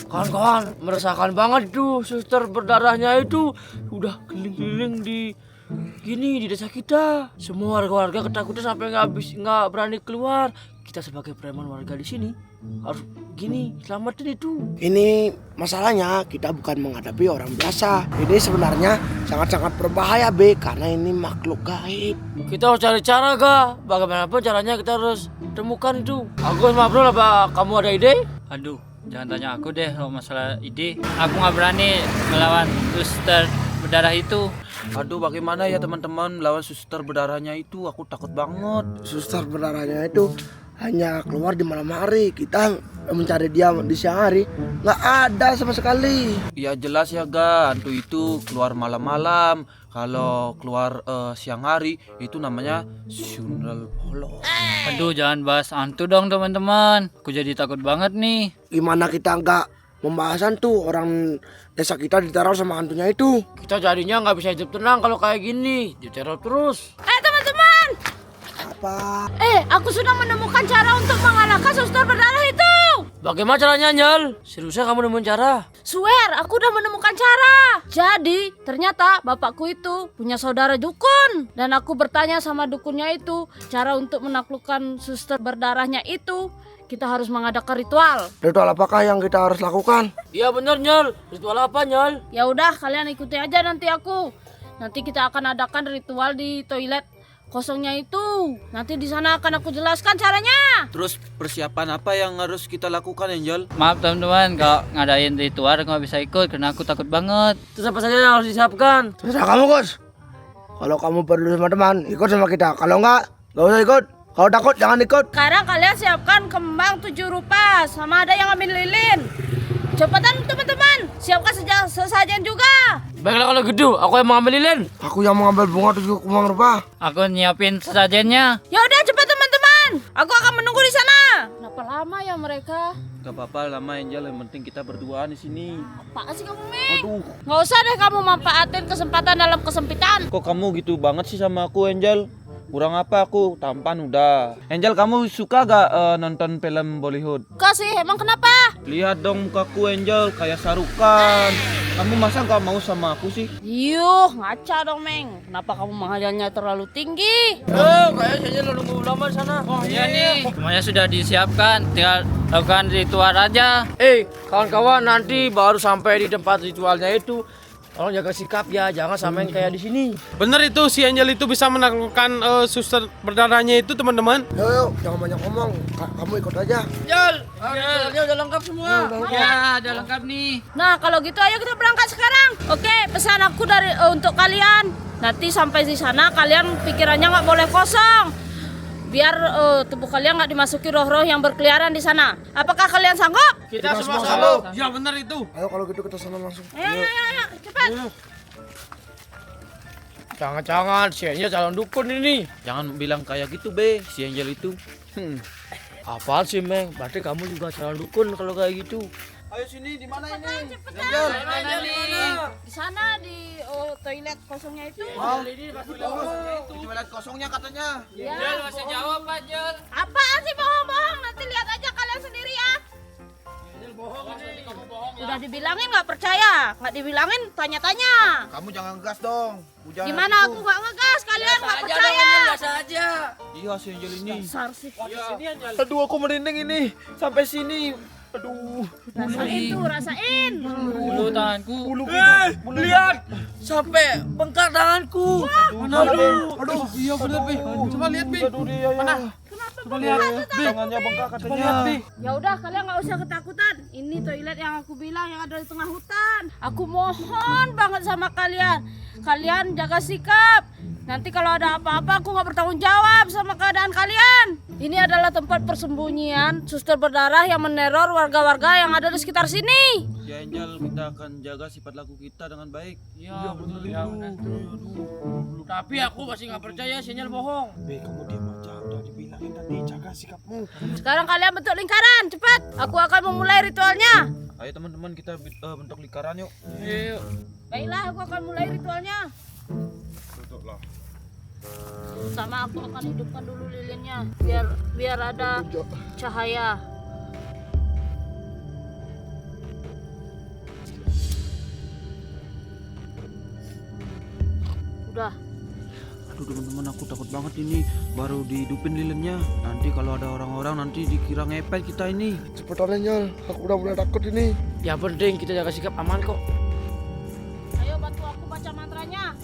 Kawan-kawan, meresahkan banget itu suster berdarahnya itu udah keliling-keliling di desa kita. Semua warga-warga ketakutan sampai nggak berani keluar. Kita sebagai preman warga di sini harus selamatin itu. Ini masalahnya kita bukan menghadapi orang biasa. Ini sebenarnya sangat-sangat berbahaya be, karena ini makhluk gaib. Kita harus cari cara bagaimanapun caranya kita harus temukan itu. Agus sama Bro, apa kamu ada ide? Aduh, jangan tanya aku deh kalau masalah ide. Aku nggak berani melawan suster berdarah itu. Aduh, bagaimana ya teman-teman melawan suster berdarahnya itu? Aku takut banget. Suster berdarahnya itu hanya keluar di malam hari. Kita mencari dia di siang hari nggak ada sama sekali. Ya jelas ya hantu itu keluar malam-malam. Kalau keluar siang hari itu namanya sundel bolong. Aduh, jangan bahas hantu dong teman-teman. Aku jadi takut banget nih. Gimana kita nggak membahas hantu? Orang desa kita diteror sama hantunya itu. Kita jadinya nggak bisa hidup tenang kalau kayak gini, diteror terus. Teman-teman, Apa? aku sudah menemukan cara untuk mengalahkan suster berdarah itu. Bagaimana caranya, Nyal? Seriusnya kamu nemuin cara? Swear, aku udah menemukan cara. Jadi, ternyata bapakku itu punya saudara dukun. Dan aku bertanya sama dukunnya itu, cara untuk menaklukkan suster berdarahnya itu, kita harus mengadakan ritual. Ritual apakah yang kita harus lakukan? Iya bener, Nyal. Ritual apa, Nyal? Ya udah, kalian ikuti aja nanti aku. Nanti kita akan adakan ritual di toilet kosongnya itu. Nanti di sana akan aku jelaskan caranya. Terus persiapan apa yang harus kita lakukan, Angel? Maaf teman-teman, kalau ngadain ritual aku nggak bisa ikut karena aku takut banget. Terus apa saja yang harus disiapkan? Terserah kamu, Gus. Kalau kamu perlu sama teman, ikut sama kita. Kalau nggak usah ikut. Kalau takut jangan ikut. Sekarang kalian siapkan kembang 7 rupa, sama ada yang ambil lilin. Cepetan teman-teman, siapkan sesajen juga. Baiklah kalau gitu, aku yang mengambil lilin. Aku yang mengambil bunga 7 kembang rupa. Aku nyiapin sesajennya. Ya udah cepat teman-teman, aku akan menunggu di sana. Kenapa lama ya mereka? Gak apa-apa lama, Angel. Yang penting kita berduaan di sini. Apaan sih kamu, Mi? Aduh, Nggak usah deh kamu manfaatin kesempatan dalam kesempitan. kok kamu gitu banget sih sama aku, Angel? Kurang apa aku? Tampan udah. Angel, kamu suka gak nonton film Bollywood? Kok sih, emang kenapa? Lihat dong mukaku, Angel, kayak Sarukan. Kamu masa gak mau sama aku sih? Yuh, ngaca dong, Meng. Kenapa kamu menghadangnya terlalu tinggi? Kayaknya lo nunggu lama di sana. Oh iya nih, semuanya sudah disiapkan. Tinggal lakukan ritual aja. Kawan-kawan, nanti baru sampai di tempat ritualnya itu. Tolong jaga sikap ya, jangan samain kayak di sini. Bener itu, si Angel itu bisa menaklukkan suster berdarahnya itu teman-teman. Yuk, jangan banyak ngomong. Kamu ikut aja. Nyal, ritualnya udah lengkap semua. Ya, udah lengkap nih. Nah, kalau gitu ayo kita berangkat sekarang. Oke, pesan aku dari untuk kalian. Nanti sampai di sana kalian pikirannya nggak boleh kosong. Biar tubuh kalian nggak dimasuki roh-roh yang berkeliaran di sana. Apakah kalian sanggup? Kita semua sanggup. Ya bener itu. Ayo kalau gitu kita sana langsung. Ayo, cepat. Jangan-jangan si Angel calon dukun ini. Jangan bilang kayak gitu, Be. Si Angel itu. Apaan sih, Meng? Berarti kamu juga calon dukun kalau kayak gitu. Ayo sini, di mana ini? Di sana di toilet kosongnya itu. Di toilet kosongnya katanya. Ya. Masih jawab aja. Apaan sih bohong-bohong? Nanti lihat aja kalian sendiri ya. Udah dibilangin nggak percaya, nggak dibilangin tanya-tanya. Kamu jangan gas dong. Hujan Gimana aku nggak ngegas, kalian nggak percaya. aja. Iya, si Angel ini. Dasar sih. Aduh, aku merinding ini. Sampai sini. Aduh. Rasain tuh, rasain. Bulu tanganku. Lihat, sampai bengkak tanganku. Aduh, iya bener, Bi. Coba lihat, Bi. Mana? Coba lihat. Bi. Tangannya bengkak Coba katanya. lihat, Bi. Ya udah, kalian nggak usah ketakutan. Ini toilet yang aku bilang yang ada di tengah hutan. Aku mohon banget sama kalian. Kalian jaga sikap. Nanti kalau ada apa-apa aku nggak bertanggung jawab sama keadaan kalian. Ini adalah tempat persembunyian suster berdarah yang meneror warga-warga yang ada di sekitar sini. Ya, Angel, kita akan jaga sifat laku kita dengan baik. Ya, bener itu. Tapi aku masih nggak percaya si Angel bohong. Be, kamu diam aja. Udah dibilangin tadi, jaga sikapmu. Sekarang kalian bentuk lingkaran, cepat. Aku akan memulai ritualnya. Ayo teman-teman, kita bentuk lingkaran yuk. Baiklah, aku akan mulai ritualnya. Sama aku akan hidupkan dulu lilinnya biar ada cahaya. Udah. Aduh teman-teman, aku takut banget ini. Baru dihidupin lilinnya. Nanti kalau ada orang-orang nanti dikira ngepet kita ini. Cepetan Nyal, aku udah mulai takut ini. Yang penting kita jaga sikap aman kok. Ayo bantu aku baca mantranya.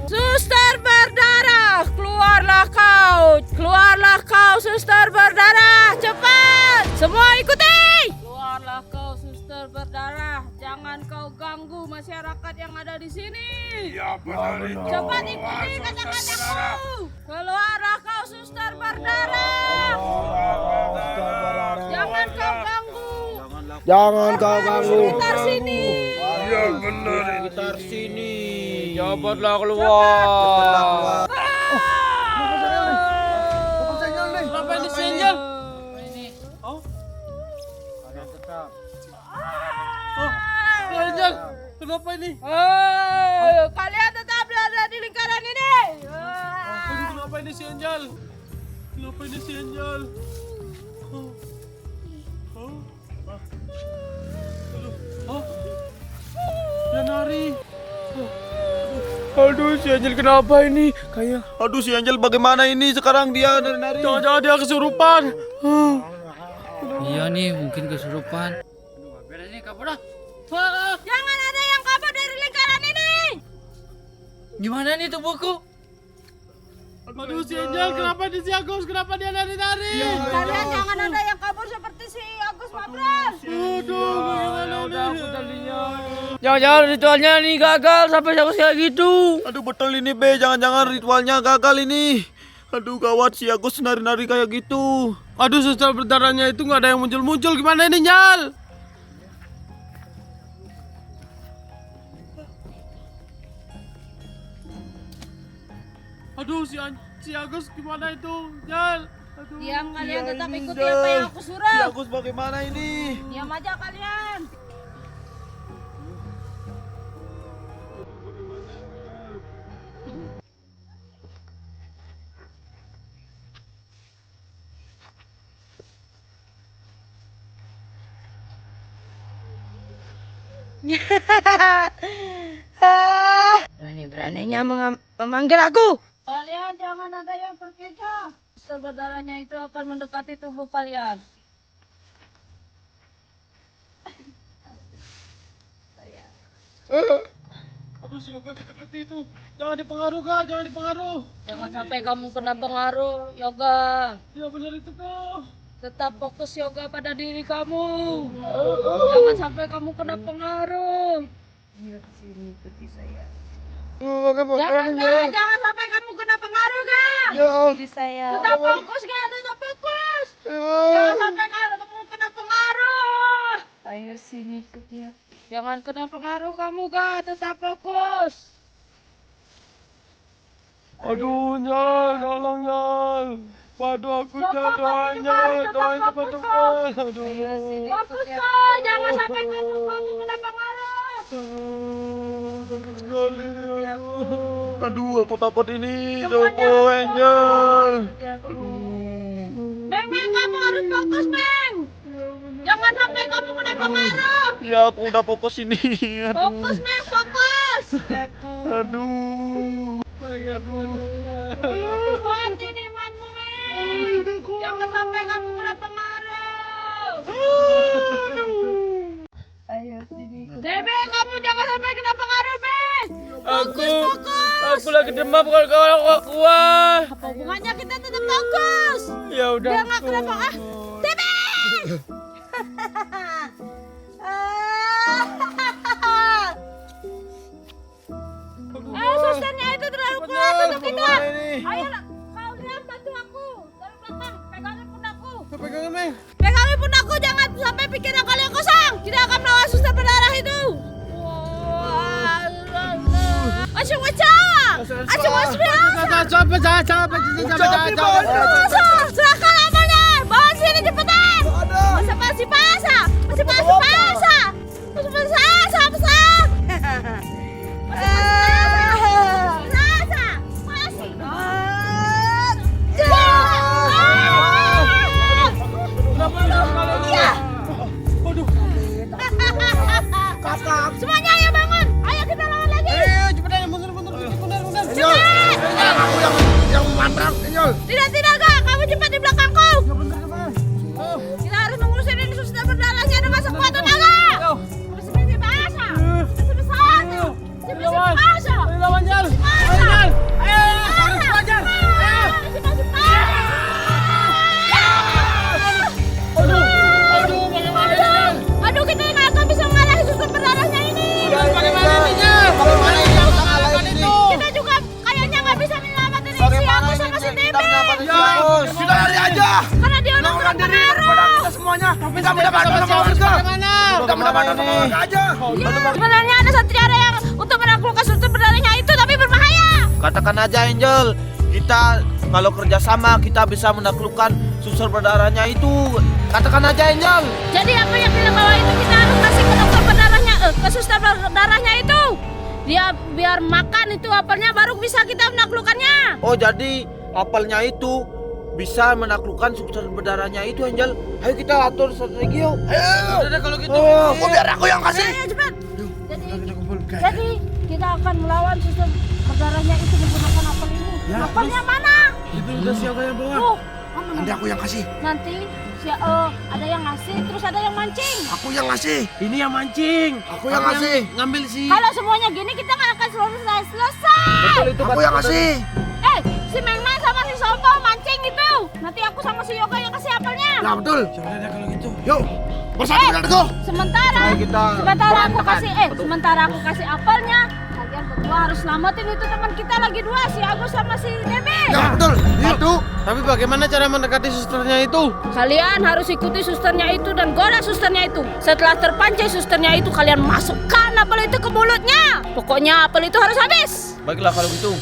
Suster berdarah, keluarlah kau. Keluarlah kau, suster berdarah. Cepat, semua ikuti. Keluarlah kau, suster berdarah. Jangan kau ganggu masyarakat yang ada di sini. Ya benar. Cepat ikuti kata-kataku. Keluarlah kau, suster berdarah. Jangan kau ganggu. Jangan kau ganggu. Sekitar sini. Ya benar. Sekitar sini. Cepatlah keluar. Kenapa ini si Angel? Si Angel, kenapa ini? Kalian tetap berada di lingkaran ini. Aduh, kenapa ini si Angel? Kenapa ini si Angel? Dia nari. Aduh, si Angel kenapa ini? Kayak Aduh si Angel bagaimana ini sekarang dia nari-nari. Jangan-jangan dia kesurupan. Iya nih, mungkin kesurupan. Beres nih, kabur dah. Jangan ada yang kabur dari lingkaran ini. Gimana nih tubuhku? Aduh si Angel, kenapa di si Agus? Kenapa dia nari-nari? Kalian jangan ada yang kabur seperti si Agus Mabras. Aduh, bagaimana ini? jangan-jangan ritualnya nih gagal sampai aku kayak gitu. Aduh betul ini Be, jangan-jangan ritualnya gagal ini. Aduh gawat si Agus nari-nari kayak gitu. Aduh, suster berdarahnya itu nggak ada yang muncul-muncul. Gimana ini, Nyal? Aduh, si Agus gimana itu, Nyal? Aduh. Diam kalian, tetap ikuti apa yang aku Si suruh. Agus bagaimana ini? Diam aja kalian. Berani-beraninya memanggil aku. Kalian jangan ada yang berkeja. Suster berdarahnya itu akan mendekati tubuh kalian. Aduh, seperti itu. Jangan dipengaruh, Kak. Jangan dipengaruh. Jangan sampai kamu kena pengaruh yoga. Ya benar itu, Kak. Tetap fokus yoga pada diri kamu. Jangan sampai kamu kena pengaruh. Jangan sampai kamu kena pengaruh, Kak. Di saya. Tetap fokus, Kak. Tetap fokus. Jangan sampai kamu kena pengaruh. Ayo sini ikut dia. Jangan kena pengaruh kamu, Kak. Tetap fokus. Aduh, Nyal. Tolong, Nyal. Waduh, aku doanya. Doanya teman-teman. Aduh. Fokus, Kak. Jangan sampai kamu kena pengaruh. Sekali. Aduh, aku takut ini. Aduh, Nyal. Meng, kamu harus fokus, Meng. Jangan sampai kamu kena pengaruh. Ya aku udah fokus ini. Fokus, Meng, fokus. Aduh. Buat ini imanmu, Meng. Jangan sampai kamu kena pengaruh. Ayo sini ikut. Debe, kamu jangan sampai kena pengaruh, Meng. Aku lagi demam kalau aku kuat. Apa hubungannya, kita tetap fokus. Ya udah. Dia nggak kena pengaruh. Debe! Susternya itu terlalu kuat untuk kita. Ayo, kau lihat bantu aku dari belakang. Pegangin pundakku. Pegangin, Meng. Pegangin pundakku, jangan sampai pikiran kalian kosong. Kita akan melawan suster berdarah itu. Asyik wajah. Asyik wajah. Serahkan amalnya. Bawa sini cepetan. Masa pasti pasa. Masih pasti pasa. Masih pasti pasa. Gus, kita lari aja. Karena dia udah Lawan diri daripada kita semuanya. Kita mendapatkan sama warga. Kita mendapatkan sama warga aja. Sebenarnya ada satu cara yang untuk menaklukkan suster berdarahnya itu, tapi berbahaya. Katakan aja Angel, kita kalau kerjasama kita bisa menaklukkan suster berdarahnya itu. Katakan aja Angel. Jadi apa yang bilang bahwa itu kita harus kasih ke dokter berdarahnya, ke suster berdarahnya itu. Dia biar makan itu apelnya baru bisa kita menaklukkannya. Oh jadi apelnya itu bisa menaklukkan suster berdarahnya itu Angel. Ayo kita atur strategi yuk. Ayo. Udah kalau gitu. Oh, biar aku yang kasih. Ayo cepat. Jadi kita akan melawan suster berdarahnya itu menggunakan apel ini. Apelnya mana? Itu udah siapa yang bawa? Nanti aku yang kasih. Nanti ada yang ngasih, terus ada yang mancing. Aku yang ngasih. Ini yang mancing. Aku yang ngasih. Ngambil sih. Kalau semuanya gini kita nggak akan selesai. Aku yang ngasih. Si Mengman sama si Sopo mancing itu. Nanti aku sama si Yoga yang kasih apelnya. Nah betul. Udah kalau gitu. Yuk, bersatu denganku. Sementara sementara aku kasih apelnya, kalian berdua harus selamatin itu teman kita lagi dua, si Agus sama si Debe. Ya betul. Itu. Tapi bagaimana cara mendekati susternya itu? Kalian harus ikuti susternya itu dan goda susternya itu. Setelah terpancing susternya itu, kalian masukkan apel itu ke mulutnya. Pokoknya apel itu harus habis. Baiklah kalau gitu.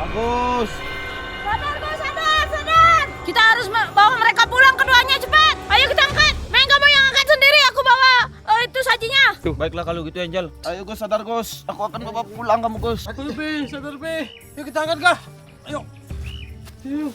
Agus. Sadar. Kita harus bawa mereka pulang keduanya cepat. Ayo kita angkat. Main kamu yang angkat sendiri, aku bawa itu sajinya. Baiklah kalau gitu Angel. Ayo Gus sadar Gus. Aku akan bawa pulang kamu Gus. Ayo Be, sadar Be. Yuk kita angkat kah? Ayo. Yuk.